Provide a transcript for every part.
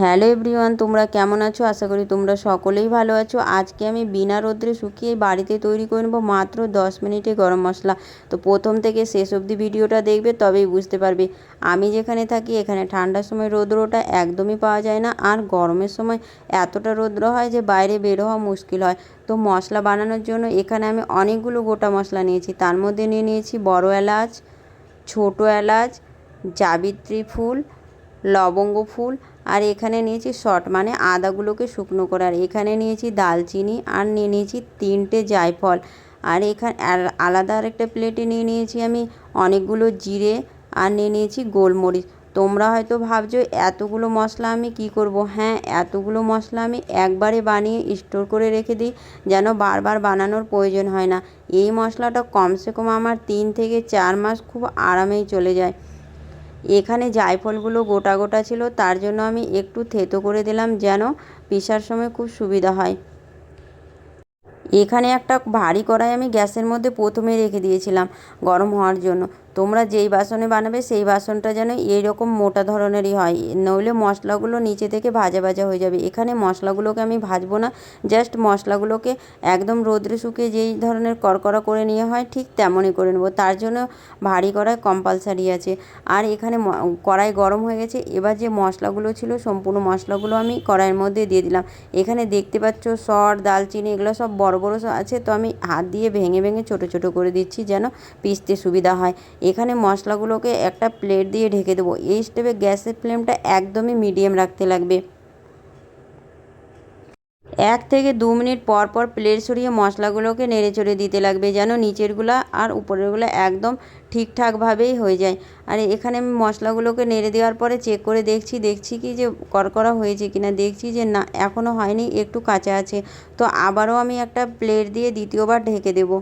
Hello everyone, তোমরা কেমন আছো? আশা করি তোমরা সকলেই ভালো আছো। আজকে আমি বিনা রোদ্রে শুকিয়ে বাড়িতে তৈরি করে নেবো মাত্র 10 মিনিটে গরম মশলা। তো প্রথম থেকে শেষ অবধি ভিডিওটা দেখবে, তবেই বুঝতে পারবে। আমি যেখানে থাকি এখানে ঠান্ডার সময় রৌদ্রটা একদমই পাওয়া যায় না, আর গরমের সময় এতটা রৌদ্র হয় যে বাইরে বের হওয়া মুশকিল হয়। তো মশলা বানানোর জন্য এখানে আমি অনেকগুলো গোটা মশলা নিয়েছি। তার মধ্যে নিয়েছি বড় এলাচ, ছোট এলাচ, জাবিত্রী ফুল, লবঙ্গ ফুল, আর এখানে নিয়েছি শর্ট মানে আদাগুলোকে শুকনো করে, আর এখানে নিয়েছি দালচিনি, আর নিয়েছি 3টে জায়ফল। আর এখানে আলাদা আরেকটা প্লেটে নিয়েছি আমি অনেকগুলো জিরে, আর নিয়েছি গোলমরিচ। তোমরা হয়তো ভাবছো এতগুলো মশলা আমি কি করব। হ্যাঁ, এতগুলো মশলা আমি একবারে বানিয়ে স্টোর করে রেখে দিই, যেন বারবার বানানোর প্রয়োজন হয় না। এই মশলাটা কমসে কম আমার 3 থেকে 4 মাস খুব আরামেই চলে যায়। এখানে জায়ফলগুলো গোটা গোটা ছিল, তার জন্য আমি একটু থেতো করে দিলাম, যেন পিষার সময় খুব সুবিধা হয়। এখানে একটা ভারী কড়াই আমি গ্যাসের মধ্যে প্রথমে রেখে দিয়েছিলাম গরম হওয়ার জন্য। তোমরা যেই বাসনে বানাবে সেই বাসনটা যেন এইরকম মোটা ধরনেরই হয়, নইলে মশলাগুলো নিচে থেকে ভাজা ভাজা হয়ে যাবে। এখানে মশলাগুলোকে আমি ভাজবো না, জাস্ট মশলাগুলোকে একদম রোদ্রে শুকিয়ে যেই ধরনের কড়কড়া করে নিয়ে হয় ঠিক তেমনই করে নেবো। তার জন্য ভারী কড়াই কম্পালসারি আছে। আর এখানে কড়াই গরম হয়ে গেছে। এবার যে মশলাগুলো ছিল সম্পূর্ণ মশলাগুলো আমি কড়াইয়ের মধ্যে দিয়ে দিলাম। এখানে দেখতে পাচ্ছ শর্ট, দালচিনি এগুলো সব বড় বড় আছে, তো আমি হাত দিয়ে ভেঙে ভেঙে ছোট ছোট করে দিচ্ছি যেন পিষতে সুবিধা হয়। এখানে মশলাগুলোকে একটা প্লেট দিয়ে ঢেকে দেবো। এই স্টেপে গ্যাসের ফ্লেমটা একদমই মিডিয়াম রাখতে লাগবে। 1 থেকে 2 মিনিট পর পর প্লেট সরিয়ে মশলাগুলোকে নেড়ে চড়ে দিতে লাগবে, যেন নিচেরগুলো আর উপরেরগুলো একদম ঠিকঠাকভাবেই হয়ে যায়। আর এখানে আমি মশলাগুলোকে নেড়ে দেওয়ার পরে চেক করে দেখছি কি যে কড়কড়া হয়েছে কিনা। দেখছি যে না, এখনও হয়নি, একটু কাঁচা আছে। তো আবারও আমি একটা প্লেট দিয়ে দ্বিতীয়বার ঢেকে দেবো।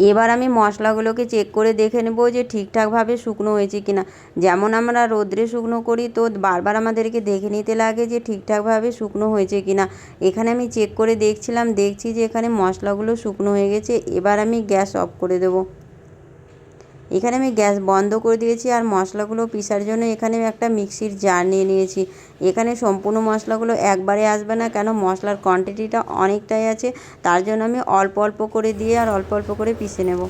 এবার আমি মশলাগুলোকে চেক করে দেখে নেব যে ঠিকঠাকভাবে শুকনো হয়েছে কিনা। যেমন আমরা রোদ্রে শুকনো করি, তো বারবার আমাদেরকে দেখে নিতে লাগে যে ঠিকঠাকভাবে শুকনো হয়েছে কিনা। এখানে আমি চেক করে দেখছি যে এখানে মশলাগুলো শুকনো হয়ে গেছে। এবার আমি গ্যাস অফ করে দেবো। এখানে আমি গ্যাস বন্ধ করে দিয়েছি, আর মশলাগুলো পিষার জন্য এখানে একটা মিক্সির জার নিয়ে নিয়েছি। এখানে সম্পূর্ণ মশলাগুলো একবারে আসবে না, কেন মশলার কোয়ান্টিটিটা অনেকটাই আছে। তার জন্য আমি অল্প অল্প করে দিয়ে আর অল্প অল্প করে পিষে নেব।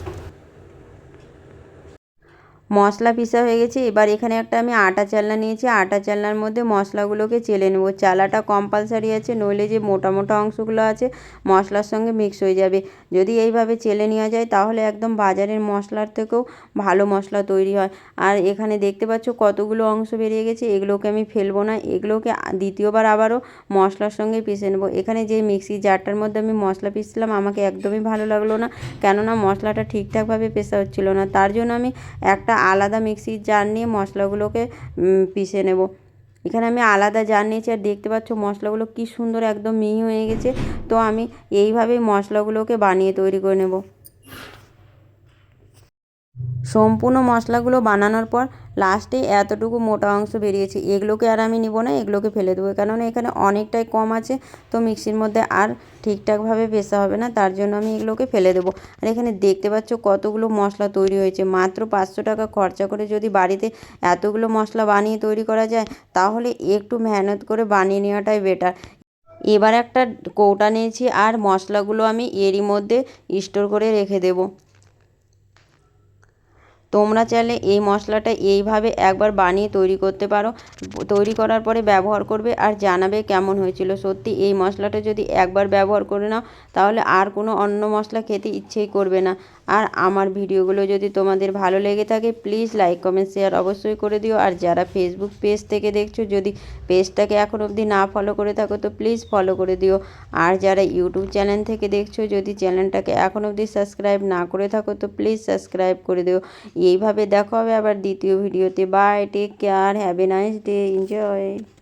মশলা পিষা হয়ে গেছে। এবার এখানে একটা আমি আটা চালনা নিয়েছি। আটা চালনার মধ্যে মশলাগুলোকে চেলে নেব। চালাটা কম্পালসারি আছে, নইলে যে মোটা মোটা অংশগুলো আছে মশলার সঙ্গে মিক্স হয়ে যাবে। যদি এইভাবে চেলে নেওয়া যায় তাহলে একদম বাজারের মশলার থেকেও ভালো মশলা তৈরি হয়। আর এখানে দেখতে পাচ্ছ কতগুলো অংশ বেরিয়ে গেছে। এগুলোকে আমি ফেলবো না, এগুলোকে দ্বিতীয়বার আবারও মশলার সঙ্গে পিষে নেব। এখানে যে মিক্সি জারটার মধ্যে আমি মশলা পিষছিলাম আমাকে একদমই ভালো লাগলো না, কেননা মশলাটা ঠিকঠাকভাবে পেষা হচ্ছিলো না। তার জন্য আমি একটা আলাদা মিক্সির জার নিয়ে মশলাগুলোকে পিষে নেব। এখানে আমি আলাদা জার নিয়েছি, আর দেখতে পাচ্ছ মশলাগুলো কি সুন্দর একদম মিহি হয়ে গেছে। তো আমি এইভাবেই মশলাগুলোকে বানিয়ে তৈরি করে নেব। সম্পূর্ণ মশলাগুলো বানানোর পর লাস্টে এতটুকু মোটা অংশ বেরিয়েছে, এগুলোকে আর আমি নিব না, এগুলোকে ফেলে দেবো, কেননা এখানে অনেকটাই কম আছে। তো মিক্সির মধ্যে আর ঠিকঠাকভাবে পেষা হবে না, তার জন্য আমি এগুলোকে ফেলে দেবো। আর এখানে দেখতে পাচ্ছ কতগুলো মশলা তৈরি হয়েছে। মাত্র 500 টাকা খরচা করে যদি বাড়িতে এতগুলো মশলা বানিয়ে তৈরি করা যায়, তাহলে একটু মেহনত করে বানিয়ে নেওয়াটাই বেটার। এবার একটা কৌটা নিয়েছি, আর মশলাগুলো আমি এরই মধ্যে স্টোর করে রেখে দেবো। তোমরা চাইলে এই মশলাটা এইভাবে একবার বানিয়ে তৈরি করতে পারো। তৈরি করার পরে ব্যবহার করবে আর জানাবে কেমন হয়েছিল। সত্যি এই মশলাটা যদি একবার ব্যবহার করে নাও, তাহলে আর কোনো অন্য মশলা খেতে ইচ্ছেই করবে না। আর আমার ভিডিওগুলো যদি তোমাদের ভালো লেগে থাকে, প্লিজ লাইক কমেন্ট শেয়ার অবশ্যই করে দিও। আর যারা ফেসবুক পেজ থেকে দেখছো, যদি পেজটাকে এখন অবধি না ফলো করে থাকো তো প্লিজ ফলো করে দিও। আর যারা ইউটিউব চ্যানেল থেকে দেখছো, যদি চ্যানেলটাকে এখন অবধি সাবস্ক্রাইব না করে থাকো তো প্লিজ সাবস্ক্রাইব করে দিও। এইভাবে দেখা হবে আবার দ্বিতীয় ভিডিওতে। Bye, take care, have a nice day, enjoy.